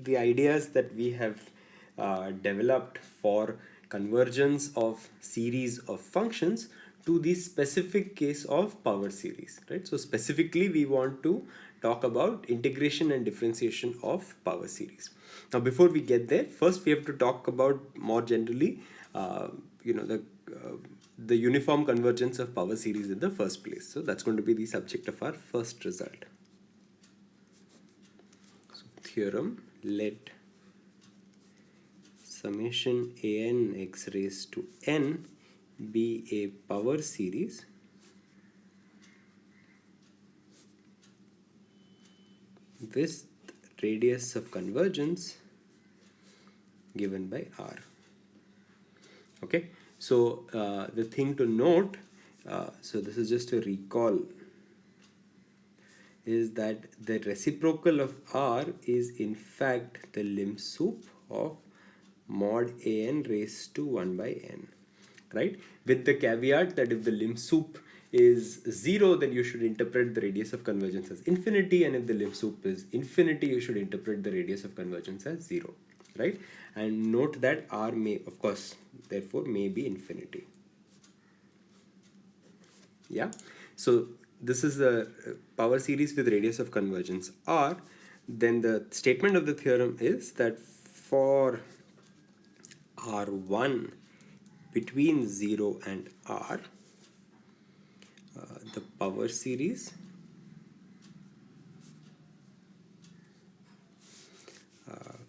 the ideas that we have developed for convergence of series of functions to the specific case of power series, right? So specifically we want to talk about integration and differentiation of power series. Now before we get there, first we have to talk about more generally you know the uniform convergence of power series in the first place. So that's going to be the subject of our first result. So theorem, let summation an x raised to n be a power series with radius of convergence given by r. Okay, so the thing to note, so this is just a recall, is that the reciprocal of r is in fact the lim sup of mod an raised to 1 by n, right? With the caveat that if the lim sup is 0, then you should interpret the radius of convergence as infinity, and if the lim sup is infinity, you should interpret the radius of convergence as 0, right? And note that r may, of course, therefore may be infinity. Yeah, so this is the power series with radius of convergence r. Then the statement of the theorem is that for r1 between 0 and r, the power series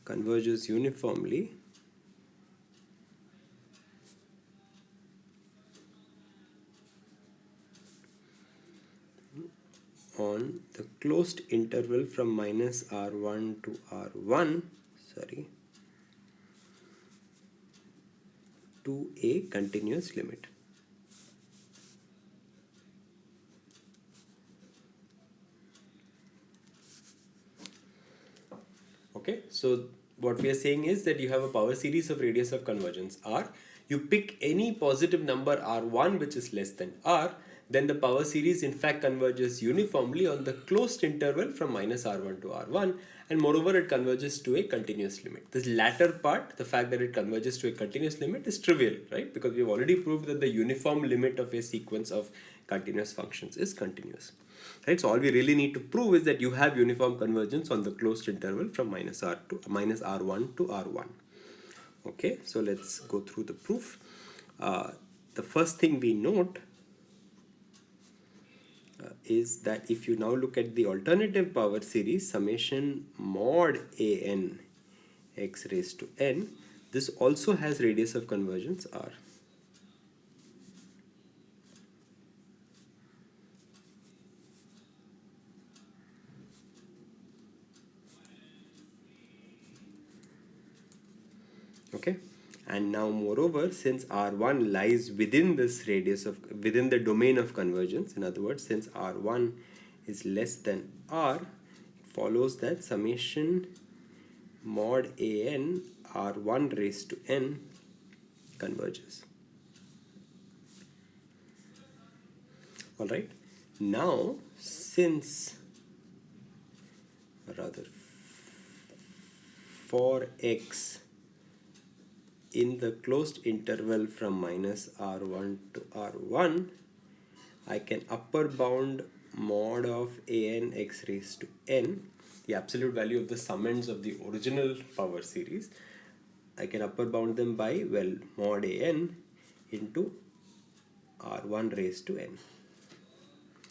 converges uniformly on the closed interval from minus r1 to r1, to a continuous limit. Okay, so what we are saying is that you have a power series of radius of convergence r. You pick any positive number r1 which is less than r, then the power series in fact converges uniformly on the closed interval from minus r1 to r1, and moreover it converges to a continuous limit. This latter part, the fact that it converges to a continuous limit, is trivial, right? Because we've already proved that the uniform limit of a sequence of continuous functions is continuous. Right, so all we really need to prove is that you have uniform convergence on the closed interval from minus r1 to r1. Okay, so let's go through the proof. The first thing we note is that if you now look at the alternative power series summation mod an x raised to n, this also has radius of convergence r. Okay, and now moreover, since r1 lies within this radius of within the domain of convergence, in other words, since r1 is less than r, it follows that summation mod an r1 raised to n converges. All right, now since rather for x in the closed interval from minus r1 to r1, I can upper bound mod of an x raised to n, the absolute value of the summands of the original power series. I can upper bound them by, well, mod an into r1 raised to n,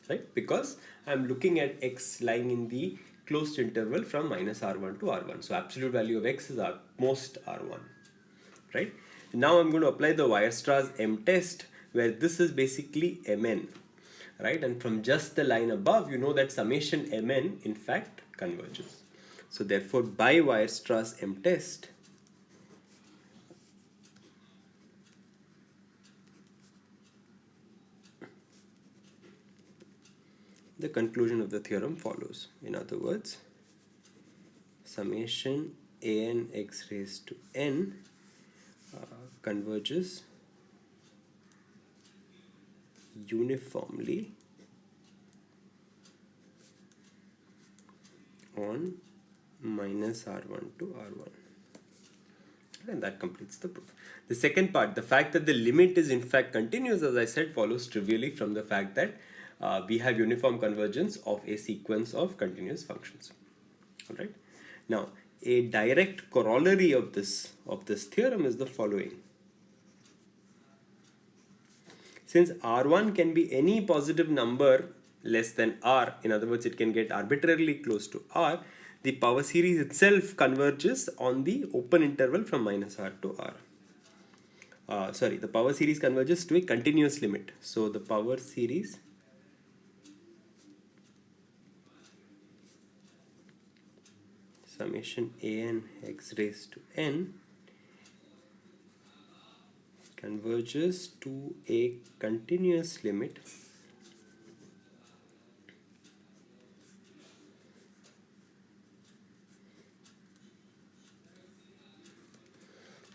right? Because I'm looking at x lying in the closed interval from minus r1 to r1. So absolute value of x is most r1. Right? Now I'm going to apply the Weierstrass M test, where this is basically Mn, right? And from just the line above, you know that summation Mn in fact converges. So therefore, by Weierstrass M test, the conclusion of the theorem follows. In other words, summation an x raised to n converges uniformly on minus R1 to R1. And that completes the proof. The second part, the fact that the limit is in fact continuous, as I said, follows trivially from the fact that we have uniform convergence of a sequence of continuous functions. All right. Now, a direct corollary of this theorem is the following. Since R1 can be any positive number less than R, in other words, it can get arbitrarily close to R, the power series itself converges on the open interval from minus R to R. The power series converges to a continuous limit. So the power series summation an x raised to n converges to a continuous limit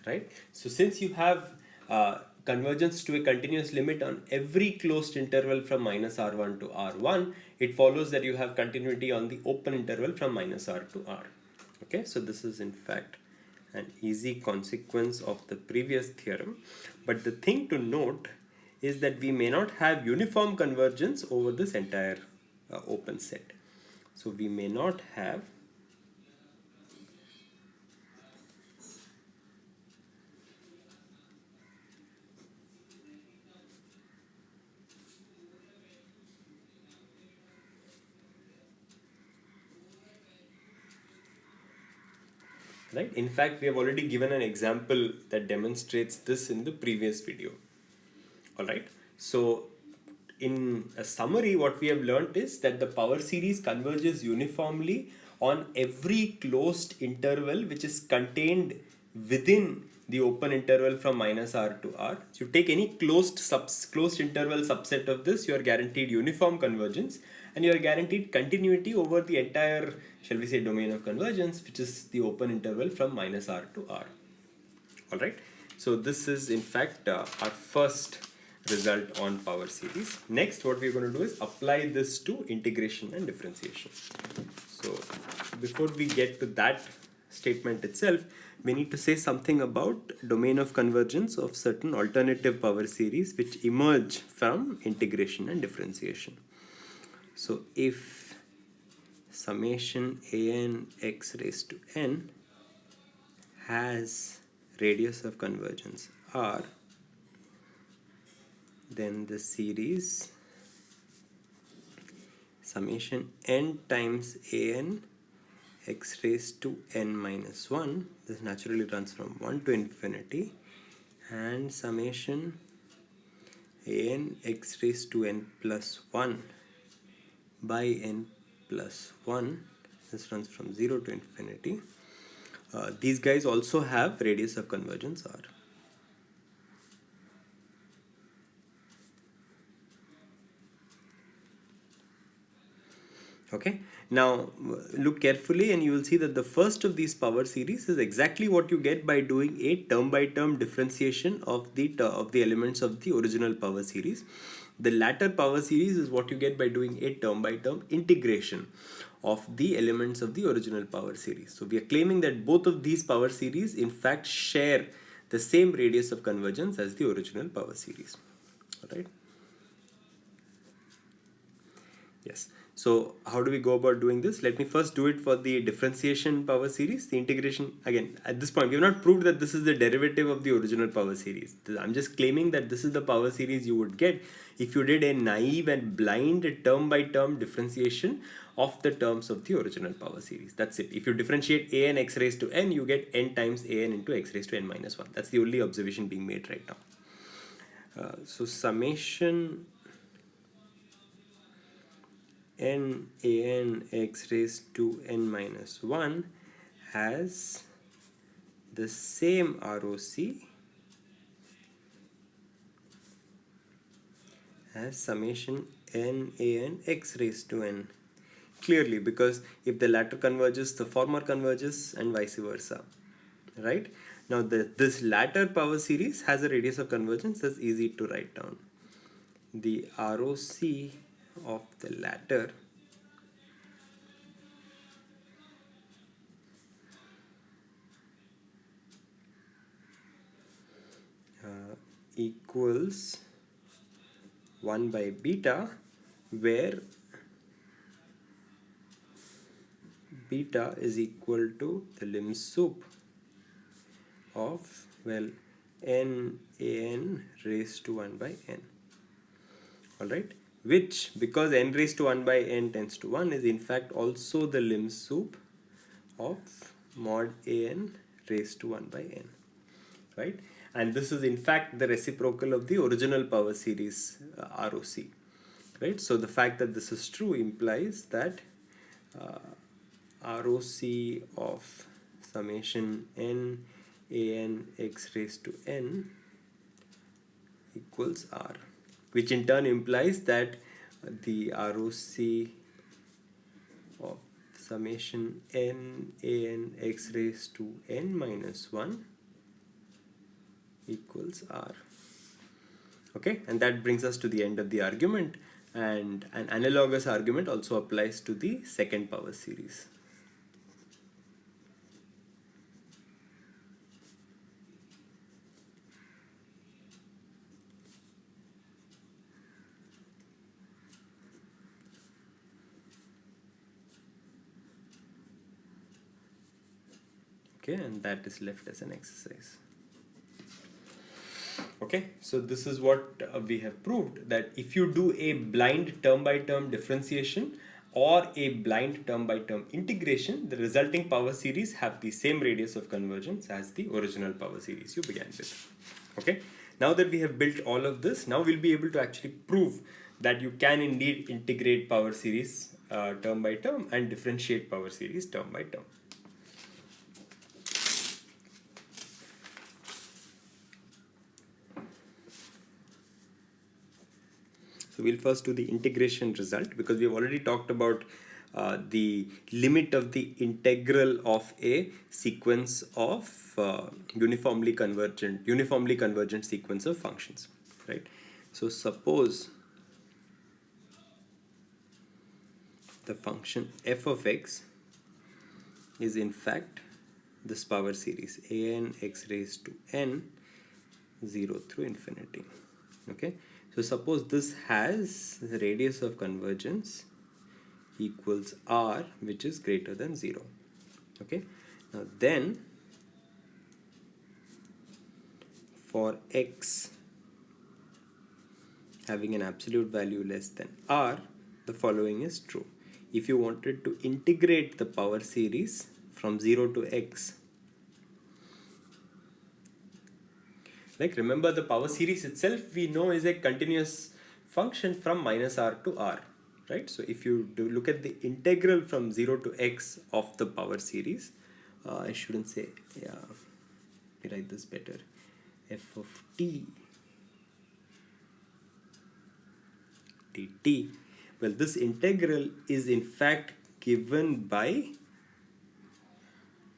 right? So since you have convergence to a continuous limit on every closed interval from minus R1 to R1, it follows that you have continuity on the open interval from minus R to R. Okay, so this is in fact an easy consequence of the previous theorem. But the thing to note is that we may not have uniform convergence over this entire open set. So we may not have right? In fact, we have already given an example that demonstrates this in the previous video. All right. So in a summary, what we have learned is that the power series converges uniformly on every closed interval which is contained within the open interval from minus R to R. So you take any closed interval subset of this, you are guaranteed uniform convergence, and you are guaranteed continuity over the entire, shall we say, domain of convergence, which is the open interval from minus R to R. All right. So this is in fact our first result on power series. Next, what we're going to do is apply this to integration and differentiation. So before we get to that statement itself, we need to say something about domain of convergence of certain alternative power series which emerge from integration and differentiation. So if summation an x raised to n has radius of convergence R, then the series summation n times an x raised to n minus 1, this naturally runs from 1 to infinity, and summation an x raised to n plus 1 by n plus 1, this runs from 0 to infinity. These guys also have radius of convergence R. Okay, now look carefully and you will see that the first of these power series is exactly what you get by doing a term by term differentiation of the elements of the original power series. The latter power series is what you get by doing a term by term integration of the elements of the original power series. So we are claiming that both of these power series in fact share the same radius of convergence as the original power series. All right. Yes. So how do we go about doing this? Let me first do it for the differentiation power series. The integration, again, at this point, we have not proved that this is the derivative of the original power series. I'm just claiming that this is the power series you would get if you did a naive and blind term by term differentiation of the terms of the original power series. That's it. If you differentiate an x raised to n, you get n times an into x raised to n minus 1. That's the only observation being made right now. So summation n x raised to n minus 1 has the same ROC as summation n x raised to n. Clearly, because if the latter converges, the former converges and vice versa. Right? Now this latter power series has a radius of convergence that's easy to write down. The ROC of the latter equals 1 by beta, where beta is equal to the lim sup of, well, n an raised to 1 by n. Alright, which, because n raised to 1 by n tends to 1, is in fact also the lim sup of mod an raised to 1 by n. Right, and this is in fact the reciprocal of the original power series ROC. Right, so the fact that this is true implies that ROC of summation n an x raised to n equals R, which in turn implies that the ROC of summation n an x raised to n minus 1 equals R. Okay, and that brings us to the end of the argument, and an analogous argument also applies to the second power series. Okay, and that is left as an exercise. Okay, so this is what we have proved, that if you do a blind term by term differentiation or a blind term by term integration, the resulting power series have the same radius of convergence as the original power series you began with. Okay, now that we have built all of this, now we'll be able to actually prove that you can indeed integrate power series term by term and differentiate power series term by term. So we'll first do the integration result, because we've already talked about the limit of the integral of a sequence of uniformly convergent sequence of functions, right? So suppose the function f of x is in fact this power series an x raised to n 0 through infinity. Okay, so suppose this has the radius of convergence equals R, which is greater than 0. Okay, now then for x having an absolute value less than R, the following is true. If you wanted to integrate the power series from 0 to x, like remember the power series itself we know is a continuous function from minus R to R, right? So if you do look at the integral from 0 to x of the power series, I shouldn't say, yeah, let me write this better, f of t dt. Well, this integral is in fact given by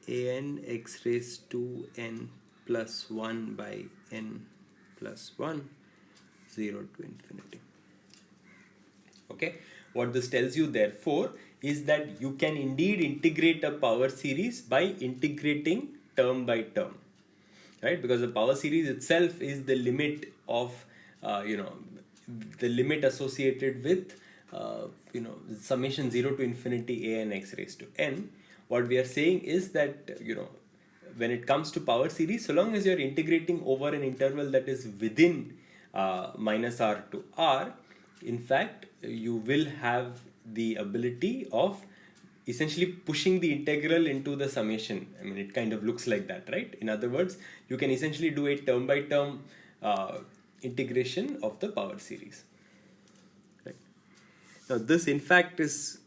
an x raised to n plus 1 by n plus 1, 0 to infinity. Okay, what this tells you therefore is that you can indeed integrate a power series by integrating term by term, right? Because the power series itself is the limit of the limit associated with summation 0 to infinity an x raised to n. What we are saying is that when it comes to power series, so long as you're integrating over an interval that is within minus R to R, in fact, you will have the ability of essentially pushing the integral into the summation. I mean, it kind of looks like that, right? In other words, you can essentially do a term by term integration of the power series. Right? Now, this in fact is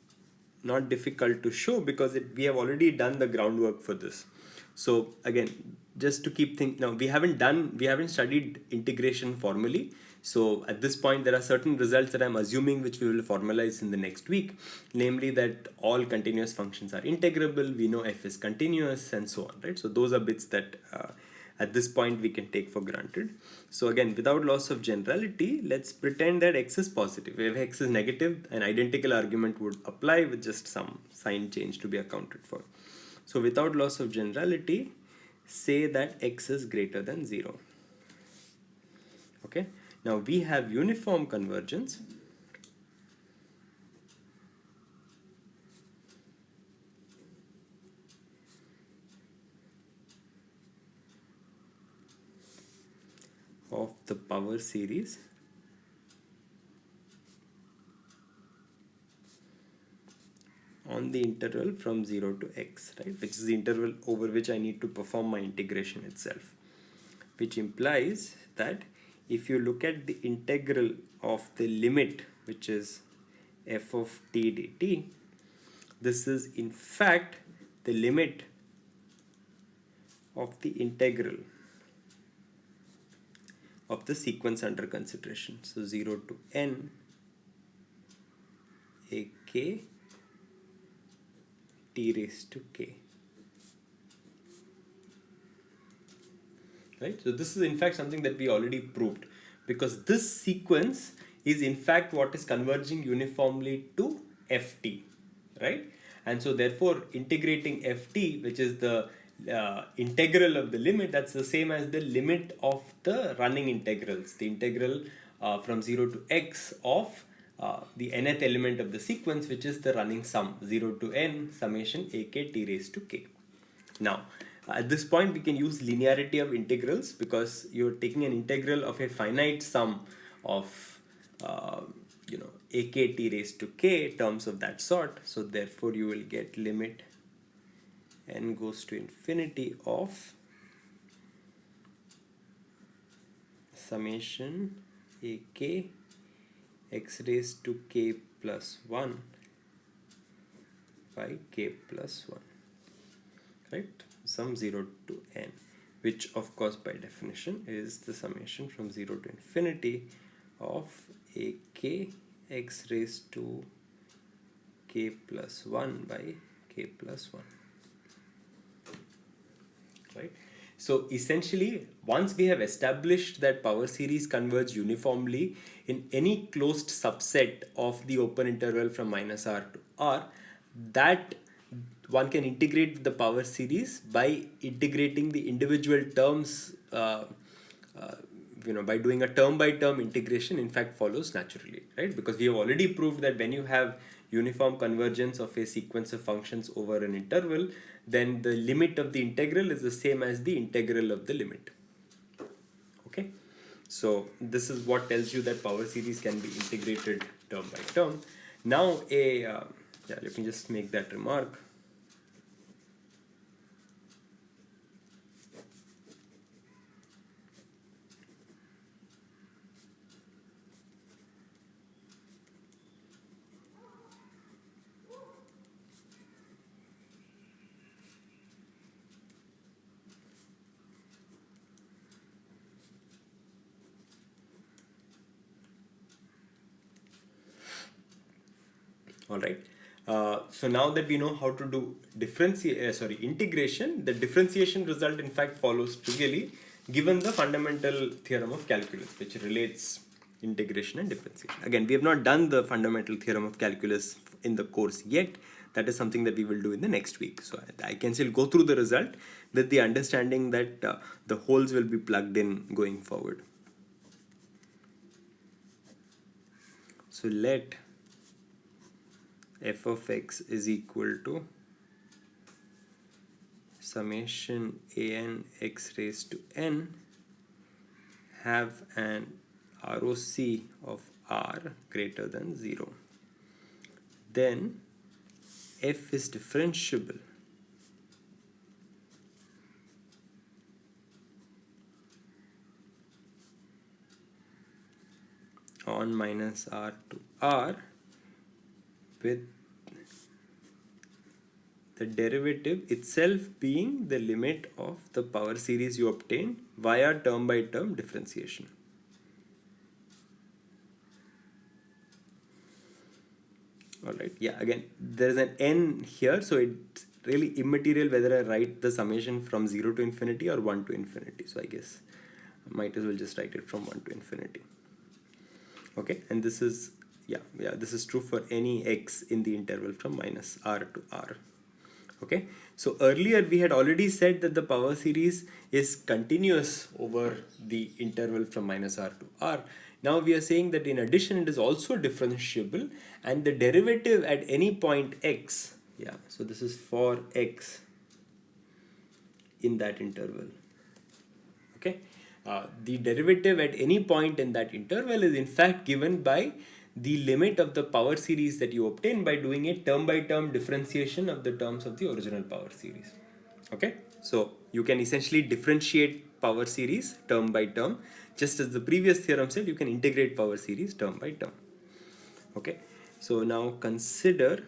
not difficult to show because we have already done the groundwork for this. So again, just to keep thinking, now we haven't studied integration formally. So at this point, there are certain results that I'm assuming which we will formalize in the next week, namely that all continuous functions are integrable, we know f is continuous, and so on, right? So those are bits that at this point we can take for granted. So again, without loss of generality, let's pretend that x is positive. If x is negative, an identical argument would apply with just some sign change to be accounted for. So without loss of generality, say that x is greater than 0. Okay, now we have uniform convergence. Of the power series on the interval from 0 to x, right, which is the interval over which I need to perform my integration itself, which implies that if you look at the integral of the limit, which is f of t dt, this is in fact the limit of the integral of the sequence under consideration. So 0 to n a k t raised to k. Right? So this is in fact something that we already proved, because this sequence is in fact what is converging uniformly to ft, right? And so therefore integrating ft, which is the integral of the limit, that's the same as the limit of the running integrals, the integral from 0 to x of the nth element of the sequence, which is the running sum, 0 to n summation ak t raised to k. Now, at this point, we can use linearity of integrals, because you're taking an integral of a finite sum of, ak t raised to k terms of that sort. So therefore, you will get limit n goes to infinity of summation ak x raised to k plus 1 by k plus 1. Right, sum 0 to n, which of course by definition is the summation from 0 to infinity of ak x raised to k plus 1 by k plus 1. Right, so essentially once we have established that power series converge uniformly in any closed subset of the open interval from minus r to r, that one can integrate the power series by integrating the individual terms, by doing a term by term integration, in fact follows naturally, right? Because we have already proved that when you have uniform convergence of a sequence of functions over an interval, then the limit of the integral is the same as the integral of the limit. Okay, so this is what tells you that power series can be integrated term by term. Now let me just make that remark. All right. So now that we know how to do integration, the differentiation result in fact follows trivially, given the fundamental theorem of calculus, which relates integration and differentiation. Again, we have not done the fundamental theorem of calculus in the course yet. That is something that we will do in the next week. So I can still go through the result with the understanding that the holes will be plugged in going forward. So let f of x is equal to summation an x raised to n have an ROC of r greater than 0. Then f is differentiable on minus r to r with the derivative itself being the limit of the power series you obtain via term by term differentiation. Alright, yeah, again, there is an n here, so it's really immaterial whether I write the summation from 0 to infinity or 1 to infinity. So I guess I might as well just write it from 1 to infinity. Okay, and this is, this is true for any x in the interval from minus r to r. Okay, So earlier we had already said that the power series is continuous over the interval from minus r to r. Now we are saying that in addition it is also differentiable, and the derivative at any point x, yeah, so this is for x in that interval. Okay, the derivative at any point in that interval is in fact given by the limit of the power series that you obtain by doing a term by term differentiation of the terms of the original power series. Okay, so you can essentially differentiate power series term by term, just as the previous theorem said you can integrate power series term by term. Okay, so now consider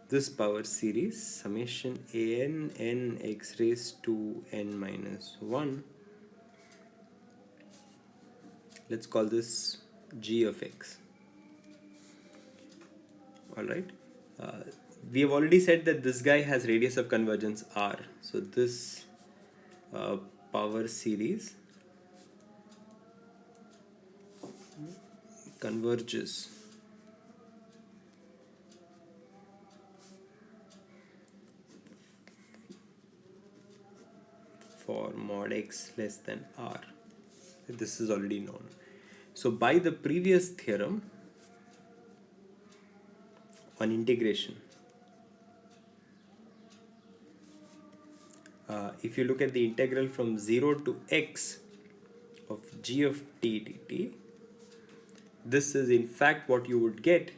this power series summation n x raised to n minus 1. Let's call this g of x. All right, we have already said that this guy has radius of convergence r, so this power series converges for mod x less than r. This is already known. So by the previous theorem on integration, if you look at the integral from 0 to x of g of t dt, this is in fact what you would get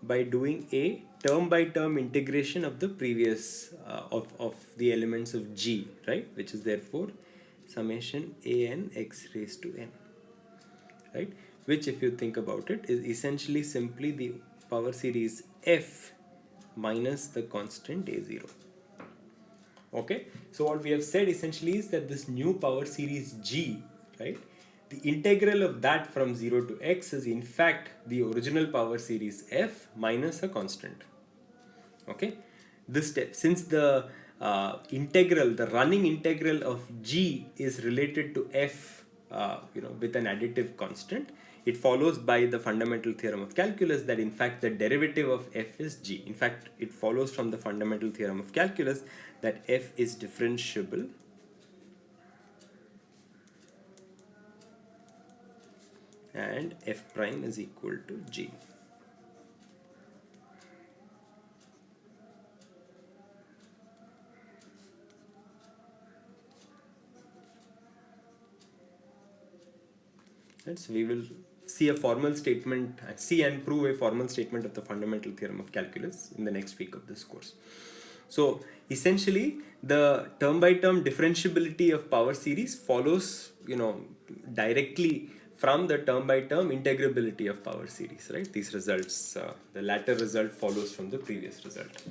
by doing a term by term integration of the previous of the elements of g, right, which is therefore summation an x raised to n, right, which if you think about it is essentially simply the power series f minus the constant a0. Okay, so what we have said essentially is that this new power series g, right, the integral of that from 0 to x is in fact the original power series f minus a constant. Okay, this step, since the integral, the running integral of g is related to f, with an additive constant, it follows by the fundamental theorem of calculus that in fact the derivative of f is g. In fact, it follows from the fundamental theorem of calculus that f is differentiable and f prime is equal to g. Right, so we will see a formal statement, see and prove a formal statement of the fundamental theorem of calculus in the next week of this course. So essentially the term by term differentiability of power series follows, directly from the term by term integrability of power series, right? These results, the latter result follows from the previous result.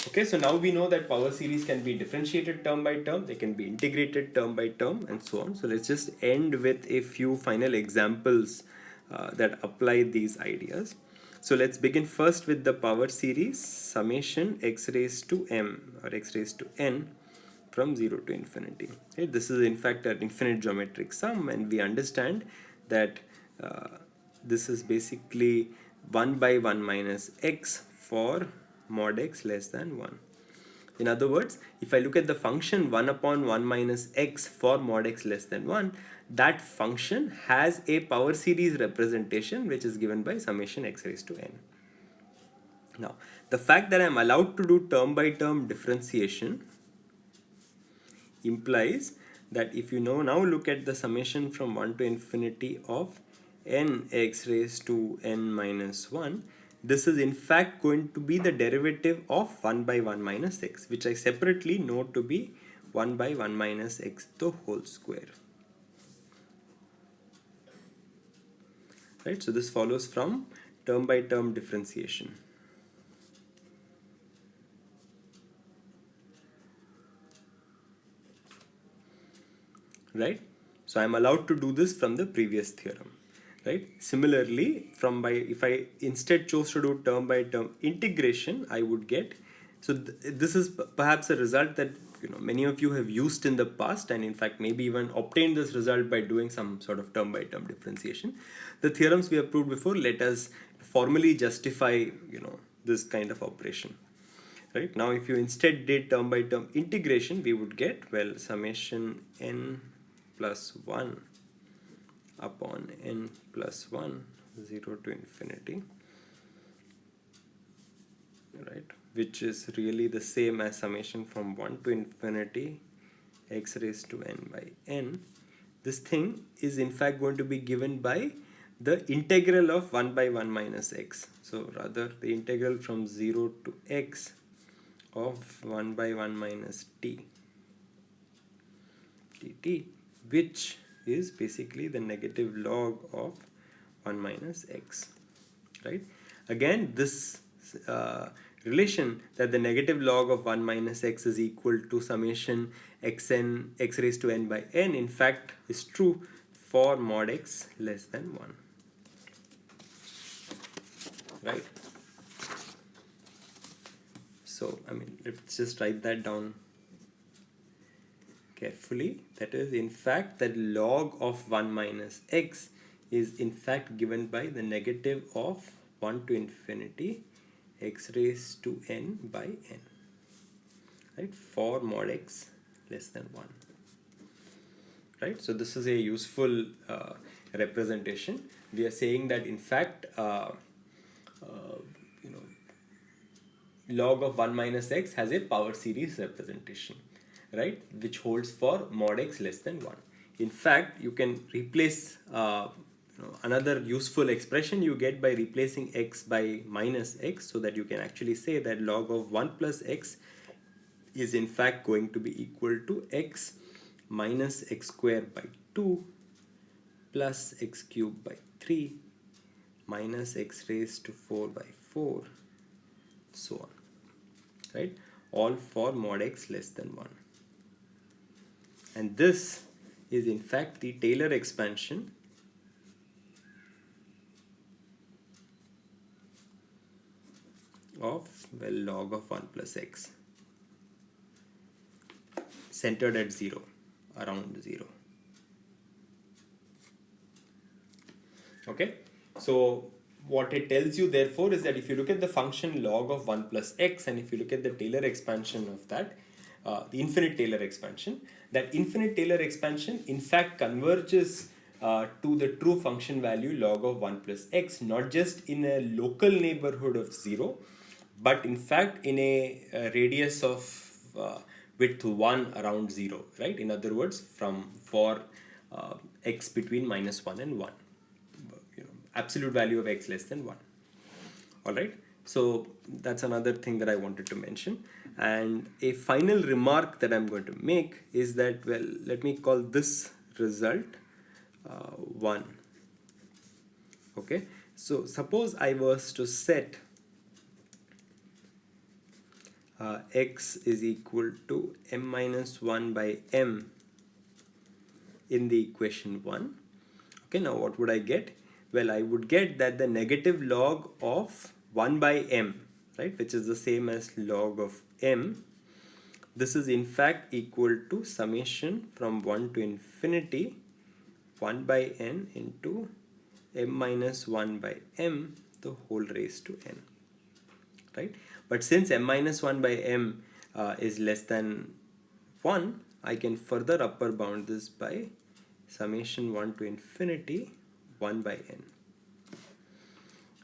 Okay, so now we know that power series can be differentiated term by term, they can be integrated term by term, and so on. So let's just end with a few final examples that apply these ideas. So let's begin first with the power series summation x raised to m or x raised to n from 0 to infinity. Okay, this is in fact an infinite geometric sum, and we understand that this is basically 1 by 1 minus x for mod x less than 1. In other words, if I look at the function 1 upon 1 minus x for mod x less than 1, that function has a power series representation which is given by summation x raised to n. Now, the fact that I am allowed to do term by term differentiation implies that if you now look at the summation from 1 to infinity of n x raised to n minus 1, this is in fact going to be the derivative of 1 by 1 minus x, which I separately know to be 1 by 1 minus x the whole square. Right, so this follows from term by term differentiation. Right, so I am allowed to do this from the previous theorem. Right, similarly, if I instead chose to do term by term integration, I would get, so this is perhaps a result that many of you have used in the past, and in fact maybe even obtained this result by doing some sort of term by term differentiation. The theorems we have proved before let us formally justify this kind of operation. Right, now if you instead did term by term integration, we would get, well, summation n plus 1 upon n plus 1, 0 to infinity, right, which is really the same as summation from 1 to infinity x raised to n by n. This thing is in fact going to be given by the integral of 1 by 1 minus x. So rather the integral from 0 to x of 1 by 1 minus t dt, which is basically the negative log of 1 minus x, right? Again, this relation that the negative log of 1 minus x is equal to summation xn x raised to n by n in fact is true for mod x less than 1, right? So I mean, let's just write that down carefully. That is, in fact, that log of 1 minus x is in fact given by the negative of 1 to infinity x raised to n by n, right, for mod x less than 1, right? So this is a useful representation. We are saying that in fact log of 1 minus x has a power series representation, right, which holds for mod x less than 1. In fact, you can replace another useful expression you get by replacing x by minus x, so that you can actually say that log of 1 plus x is in fact going to be equal to x minus x squared by 2 plus x cubed by 3 minus x raised to 4 by 4, so on, right, all for mod x less than 1. And this is in fact the Taylor expansion of, well, log of 1 plus x centered at 0, around 0. Okay, so what it tells you therefore is that if you look at the function log of 1 plus x, and if you look at the Taylor expansion of that, the infinite Taylor expansion, that infinite Taylor expansion in fact converges to the true function value log of 1 plus x, not just in a local neighborhood of 0, but in fact in a radius of width 1 around 0, right? In other words, for x between minus 1 and 1, absolute value of x less than 1. All right, so that's another thing that I wanted to mention. And a final remark that I'm going to make is that, well, let me call this result 1. Okay, so suppose I was to set x is equal to m minus 1 by m in the equation 1. Okay, now what would I get? Well, I would get that the negative log of 1 by m, right, which is the same as log of m, this is in fact equal to summation from 1 to infinity 1 by n into m minus 1 by m the whole raised to n, right? But since m minus 1 by m is less than 1, I can further upper bound this by summation 1 to infinity 1 by n,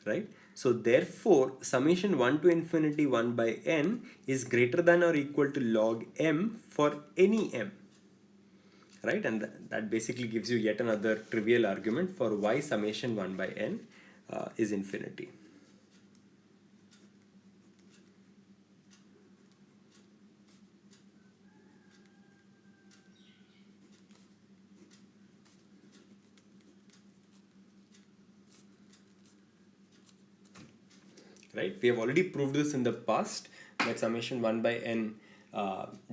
right? So therefore summation 1 to infinity 1 by n is greater than or equal to log m for any m, right? And that basically gives you yet another trivial argument for why summation 1 by n is infinity. Right? We have already proved this in the past, that summation 1 by n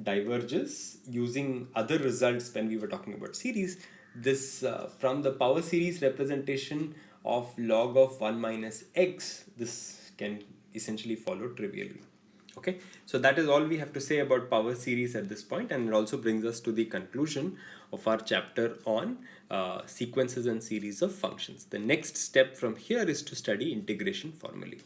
diverges using other results when we were talking about series. This from the power series representation of log of 1 minus x, this can essentially follow trivially. Okay, so that is all we have to say about power series at this point, and it also brings us to the conclusion of our chapter on sequences and series of functions. The next step from here is to study integration formally.